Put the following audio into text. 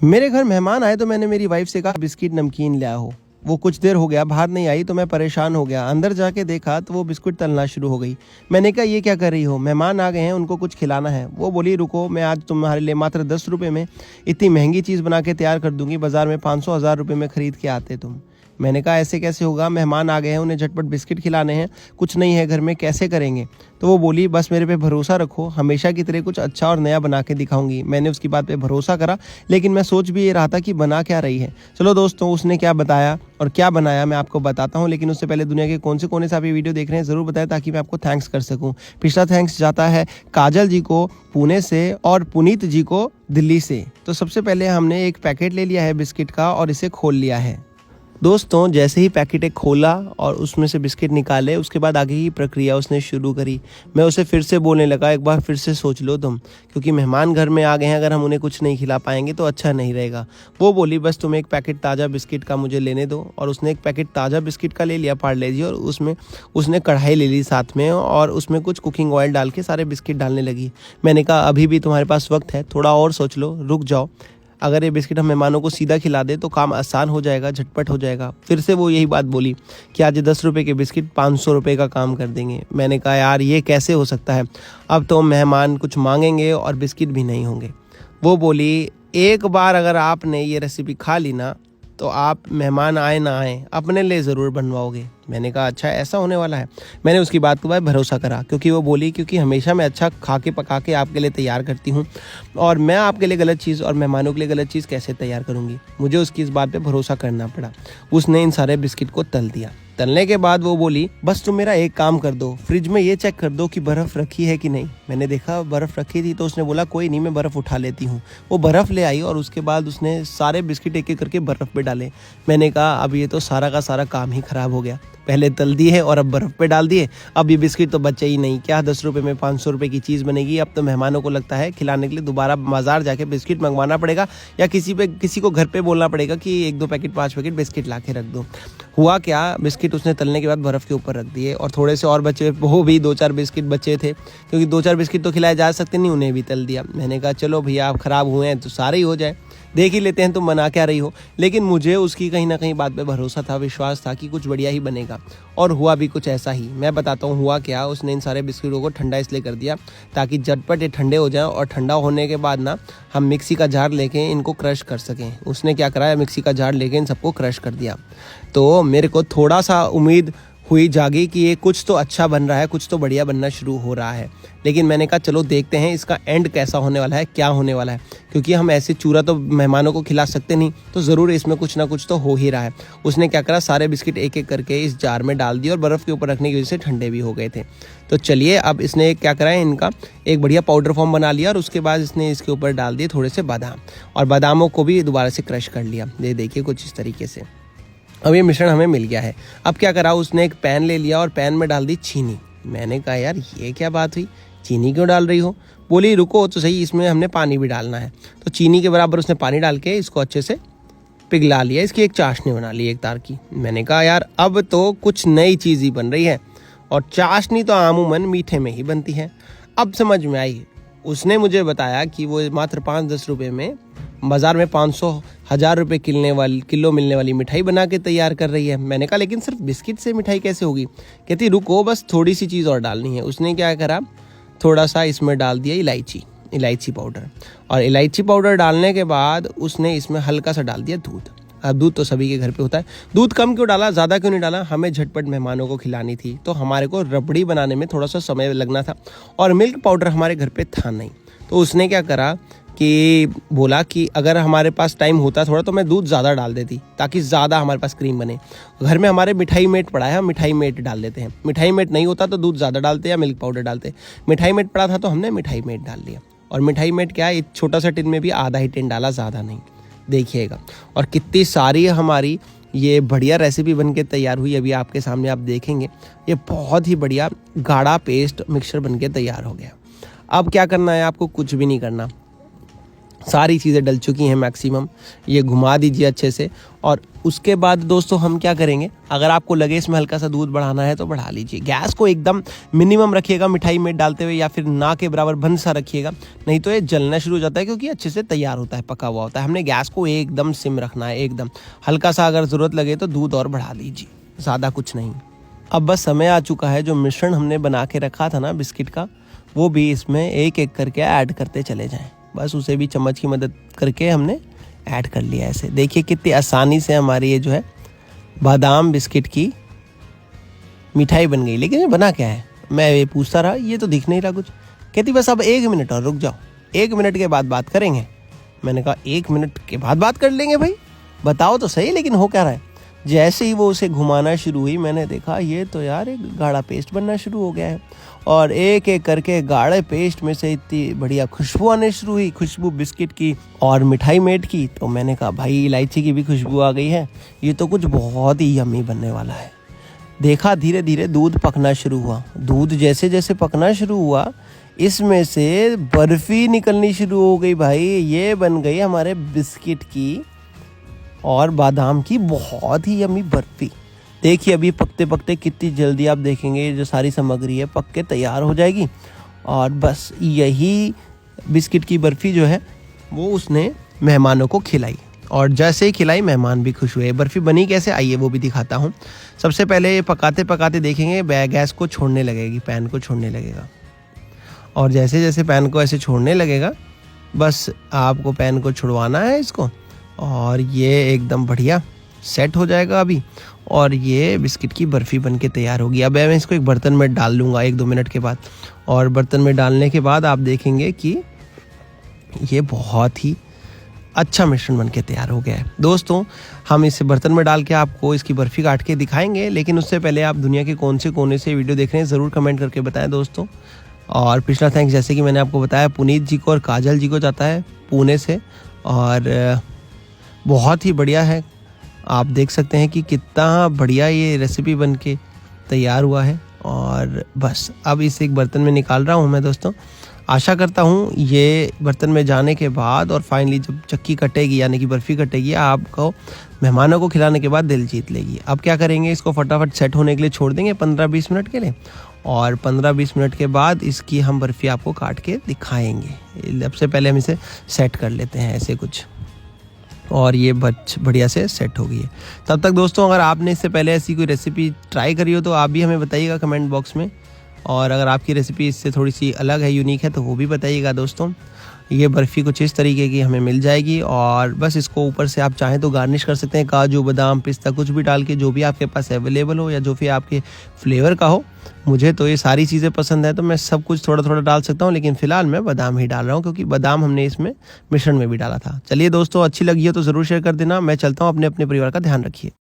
मेरे घर मेहमान आए तो मैंने मेरी वाइफ से कहा बिस्किट नमकीन ले आओ। वो कुछ देर हो गया बाहर नहीं आई तो मैं परेशान हो गया। अंदर जाके देखा तो वो बिस्कुट तलना शुरू हो गई। मैंने कहा ये क्या कर रही हो, मेहमान आ गए हैं उनको कुछ खिलाना है। वो बोली रुको, मैं आज तुम्हारे लिए मात्र 10 रुपये में इतनी महंगी चीज़ बना के तैयार कर दूंगी, बाजार में 500-1000 रुपये में खरीद के आते तुम। मैंने कहा ऐसे कैसे होगा, मेहमान आ गए हैं उन्हें झटपट बिस्किट खिलाने हैं, कुछ नहीं है घर में, कैसे करेंगे। तो वो बोली बस मेरे पे भरोसा रखो, हमेशा की तरह कुछ अच्छा और नया बना के दिखाऊंगी। मैंने उसकी बात पे भरोसा करा, लेकिन मैं सोच भी ये रहा था कि बना क्या रही है। चलो दोस्तों, उसने क्या बताया और क्या बनाया मैं आपको बताता हूँ, लेकिन उससे पहले दुनिया के कौन से कोने से आप ये वीडियो देख रहे हैं ज़रूर बताएं ताकि मैं आपको थैंक्स कर सकूँ। पिछला थैंक्स जाता है काजल जी को पुणे से और पुनीत जी को दिल्ली से। तो सबसे पहले हमने एक पैकेट ले लिया है बिस्किट का और इसे खोल लिया है। दोस्तों, जैसे ही पैकेट एक खोला और उसमें से बिस्किट निकाले, उसके बाद आगे की प्रक्रिया उसने शुरू करी। मैं उसे फिर से बोलने लगा एक बार फिर से सोच लो तुम, क्योंकि मेहमान घर में आ गए हैं, अगर हम उन्हें कुछ नहीं खिला पाएंगे तो अच्छा नहीं रहेगा। वो बोली बस तुम एक पैकेट ताज़ा बिस्किट का मुझे लेने दो, और उसने एक पैकेट ताज़ा बिस्किट का ले लिया पार्ले जी, और उसमें उसने कढ़ाई ले ली साथ में और उसमें कुछ कुकिंग ऑयल डाल के सारे बिस्किट डालने लगी। मैंने कहा अभी भी तुम्हारे पास वक्त है, थोड़ा और सोच लो, रुक जाओ। अगर ये बिस्किट हम मेहमानों को सीधा खिला दे तो काम आसान हो जाएगा, झटपट हो जाएगा। फिर से वो यही बात बोली कि आज 10 रुपये के बिस्किट 500 रुपये का काम कर देंगे। मैंने कहा यार ये कैसे हो सकता है, अब तो मेहमान कुछ मांगेंगे और बिस्किट भी नहीं होंगे। वो बोली एक बार अगर आपने ये रेसिपी खा ली ना तो आप मेहमान आए ना आए अपने लिए ज़रूर बनवाओगे। मैंने कहा अच्छा ऐसा होने वाला है। मैंने उसकी बात को भरोसा करा, क्योंकि वो बोली क्योंकि हमेशा मैं अच्छा खा के पका के आपके लिए तैयार करती हूँ, और मैं आपके लिए गलत चीज़ और मेहमानों के लिए गलत चीज़ कैसे तैयार करूँगी। मुझे उसकी इस बात पे भरोसा करना पड़ा। उसने इन सारे बिस्किट को तल दिया। तलने के बाद वो बोली बस तुम मेरा एक काम कर दो, फ्रिज में ये चेक कर दो कि बर्फ़ रखी है कि नहीं। मैंने देखा बर्फ़ रखी थी, तो उसने बोला कोई नहीं, मैं बर्फ़ उठा लेती हूँ। वो बर्फ़ ले आई और उसके बाद उसने सारे बिस्किट एक एक करके बर्फ़ पे डाले। मैंने कहा अब ये तो सारा का सारा काम ही ख़राब हो गया, पहले तल दिए और अब बर्फ़ पे डाल दिए, अब ये बिस्किट तो बचे ही नहीं। क्या 10 रुपये में 500 रुपये की चीज़ बनेगी। अब तो मेहमानों को लगता है खिलाने के लिए दोबारा बाजार जाके बिस्किट मंगवाना पड़ेगा, या किसी को घर पे बोलना पड़ेगा कि 1-2 पैकेट 5 पैकेट बिस्किट ला के रख दो। हुआ क्या, बिस्किट उसने तलने के बाद बर्फ़ के ऊपर रख दिए, और थोड़े से और बचे, वो भी 2-4 बिस्किट बचे थे, क्योंकि 2-4 बिस्किट तो खिलाए जा सकते नहीं, उन्हें भी तल दिया। मैंने कहा चलो भैया आप ख़राब हुए हैं तो सारे ही हो जाए, देख ही लेते हैं तुम बना क्या रही हो। लेकिन मुझे उसकी कहीं ना कहीं बात पे भरोसा था, विश्वास था कि कुछ बढ़िया ही बनेगा, और हुआ भी कुछ ऐसा ही। मैं बताता हूँ हुआ क्या। उसने इन सारे बिस्किटों को ठंडा इसलिए कर दिया ताकि झटपट ये ठंडे हो जाएं, और ठंडा होने के बाद ना हम मिक्सी का जार लेके इनको क्रश कर सकें। उसने क्या करा, मिक्सी का जार लेके इन सबको क्रश कर दिया। तो मेरे को थोड़ा सा उम्मीद हुई जागी कि ये कुछ तो अच्छा बन रहा है, कुछ तो बढ़िया बनना शुरू हो रहा है। लेकिन मैंने कहा चलो देखते हैं इसका एंड कैसा होने वाला है, क्या होने वाला है, क्योंकि हम ऐसे चूरा तो मेहमानों को खिला सकते नहीं, तो ज़रूर इसमें कुछ ना कुछ तो हो ही रहा है। उसने क्या करा, सारे बिस्किट एक एक करके इस जार में डाल दिए और बर्फ़ के ऊपर रखने की वजह से ठंडे भी हो गए थे। तो चलिए अब इसने क्या करा है, इनका एक बढ़िया पाउडर फॉर्म बना लिया, और उसके बाद इसने इसके ऊपर डाल दिए थोड़े से बादाम, और बादामों को भी दोबारा से क्रश कर लिया। ये देखिए कुछ इस तरीके से अब ये मिश्रण हमें मिल गया है। अब क्या करा, उसने एक पैन ले लिया और पैन में डाल दी चीनी। मैंने कहा यार ये क्या बात हुई, चीनी क्यों डाल रही हो। बोली रुको तो सही, इसमें हमने पानी भी डालना है। तो चीनी के बराबर उसने पानी डाल के इसको अच्छे से पिघला लिया, इसकी एक चाशनी बना ली एक तार की। मैंने कहा यार अब तो कुछ नई चीज़ ही बन रही है, और चाशनी तो आमूमन मीठे में ही बनती है। अब समझ में आई। उसने मुझे बताया कि वो मात्र 5-10 रुपये में बाज़ार में 500-1000 रुपये किलो मिलने वाली मिठाई बना के तैयार कर रही है। मैंने कहा लेकिन सिर्फ बिस्किट से मिठाई कैसे होगी। कहती रुको बस थोड़ी सी चीज़ और डालनी है। उसने क्या करा, थोड़ा सा इसमें डाल दिया इलायची पाउडर, और इलायची पाउडर डालने के बाद उसने इसमें हल्का सा डाल दिया दूध। अब दूध तो सभी के घर पे होता है, दूध कम क्यों डाला, ज़्यादा क्यों नहीं डाला, हमें झटपट मेहमानों को खिलानी थी, तो हमारे को रबड़ी बनाने में थोड़ा सा समय लगना था, और मिल्क पाउडर हमारे घर पे था नहीं। तो उसने क्या करा कि बोला कि अगर हमारे पास टाइम होता थोड़ा तो मैं दूध ज़्यादा डाल देती, ताकि ज़्यादा हमारे पास क्रीम बने। घर में हमारे मिठाई मेट पड़ा है, हम मिठाई मेट डाल देते हैं। मिठाई मेट नहीं होता तो दूध ज़्यादा डालते या मिल्क पाउडर डालते। मिठाई मेट पड़ा था तो हमने मिठाई मेट डाल लिया, और मिठाई मेट क्या है, एक छोटा सा टिन में भी आधा ही टिन डाला, ज़्यादा नहीं। देखिएगा, और कितनी सारी हमारी ये बढ़िया रेसिपी बन के तैयार हुई। अभी आपके सामने आप देखेंगे, ये बहुत ही बढ़िया गाढ़ा पेस्ट मिक्सचर बन के तैयार हो गया। अब क्या करना है आपको, कुछ भी नहीं करना। सारी चीज़ें डल चुकी हैं मैक्सिमम। ये घुमा दीजिए अच्छे से। और उसके बाद दोस्तों हम क्या करेंगे, अगर आपको लगे इसमें हल्का सा दूध बढ़ाना है तो बढ़ा लीजिए। गैस को एकदम मिनिमम रखिएगा मिठाई में डालते हुए, या फिर ना के बराबर बंद सा रखिएगा, नहीं तो ये जलना शुरू हो जाता है, क्योंकि अच्छे से तैयार होता है, पका हुआ होता है। हमने गैस को एकदम सिम रखना है, एकदम हल्का सा अगर ज़रूरत लगे तो दूध और बढ़ा लीजिए, ज़्यादा कुछ नहीं। अब बस समय आ चुका है, जो मिश्रण हमने बना के रखा था ना बिस्किट का, वो भी इसमें एक एक करके ऐड करते चले जाएं। बस उसे भी चम्मच की मदद करके हमने ऐड कर लिया। ऐसे देखिए कितनी आसानी से हमारी ये जो है बादाम बिस्किट की मिठाई बन गई। लेकिन ये बना क्या है, मैं ये पूछता रहा, ये तो दिख नहीं रहा कुछ। कहती बस अब 1 मिनट और रुक जाओ, 1 मिनट के बाद बात करेंगे। मैंने कहा 1 मिनट के बाद बात कर लेंगे भाई, बताओ तो सही लेकिन हो क्या रहा है। जैसे ही वो उसे घुमाना शुरू हुई, मैंने देखा ये तो यार एक गाढ़ा पेस्ट बनना शुरू हो गया है। और एक एक करके गाढ़े पेस्ट में से इतनी बढ़िया खुशबू आने शुरू हुई, खुशबू बिस्किट की और मिठाई मेड की। तो मैंने कहा भाई इलायची की भी खुशबू आ गई है, ये तो कुछ बहुत ही यम्मी बनने वाला है। देखा धीरे धीरे दूध पकना शुरू हुआ। दूध जैसे जैसे पकना शुरू हुआ, इसमें से बर्फ़ी निकलनी शुरू हो गई भाई। ये बन गई हमारे बिस्किट की और बादाम की बहुत ही यम्मी बर्फ़ी। देखिए अभी पकते पकते कितनी जल्दी आप देखेंगे जो सारी सामग्री है पक के तैयार हो जाएगी। और बस यही बिस्किट की बर्फ़ी जो है वो उसने मेहमानों को खिलाई, और जैसे ही खिलाई मेहमान भी खुश हुए। बर्फ़ी बनी कैसे, आइए वो भी दिखाता हूँ। सबसे पहले पकाते पकाते देखेंगे गैस को छोड़ने लगेगी, पैन को छोड़ने लगेगा। और जैसे जैसे पैन को ऐसे छोड़ने लगेगा, बस आपको पैन को छुड़वाना है इसको, और ये एकदम बढ़िया सेट हो जाएगा अभी। और ये बिस्किट की बर्फ़ी बन के तैयार होगी। अब मैं इसको एक बर्तन में डाल लूँगा 1-2 मिनट के बाद। और बर्तन में डालने के बाद आप देखेंगे कि ये बहुत ही अच्छा मिश्रण बन के तैयार हो गया है। दोस्तों हम इसे बर्तन में डाल के आपको इसकी बर्फ़ी काट के दिखाएंगे, लेकिन उससे पहले आप दुनिया के कौन से कोने से वीडियो देख रहे हैं ज़रूर कमेंट करके बताएं दोस्तों। और पिछला थैंक्स जैसे कि मैंने आपको बताया पुनीत जी को और काजल जी को जाता है पुणे से। और बहुत ही बढ़िया है, आप देख सकते हैं कि कितना बढ़िया ये रेसिपी बन के तैयार हुआ है। और बस अब इसे एक बर्तन में निकाल रहा हूँ मैं दोस्तों। आशा करता हूँ ये बर्तन में जाने के बाद और फाइनली जब चक्की कटेगी यानी कि बर्फ़ी कटेगी, आपको मेहमानों को खिलाने के बाद दिल जीत लेगी। अब क्या करेंगे, इसको फटाफट सेट होने के लिए छोड़ देंगे 15-20 मिनट के लिए। और 15-20 मिनट के बाद इसकी हम बर्फ़ी आपको काट के दिखाएंगे। सबसे पहले हम इसे सेट कर लेते हैं ऐसे कुछ, और ये बढ़िया से सेट हो गई है। तब तक दोस्तों अगर आपने इससे पहले ऐसी कोई रेसिपी ट्राई करी हो तो आप भी हमें बताइएगा कमेंट बॉक्स में। और अगर आपकी रेसिपी इससे थोड़ी सी अलग है, यूनिक है, तो वो भी बताइएगा दोस्तों। ये बर्फ़ी कुछ इस तरीके की हमें मिल जाएगी। और बस इसको ऊपर से आप चाहें तो गार्निश कर सकते हैं, काजू बादाम पिस्ता कुछ भी डाल के, जो भी आपके पास अवेलेबल हो या जो भी आपके फ्लेवर का हो। मुझे तो ये सारी चीज़ें पसंद है तो मैं सब कुछ थोड़ा थोड़ा डाल सकता हूँ, लेकिन फ़िलहाल मैं बादाम ही डाल रहा हूँ क्योंकि बादाम हमने इसमें मिश्रण में भी डाला था। चलिए दोस्तों, अच्छी लगी हो तो ज़रूर शेयर कर देना। मैं चलता हूँ, अपने अपने परिवार का ध्यान रखिए।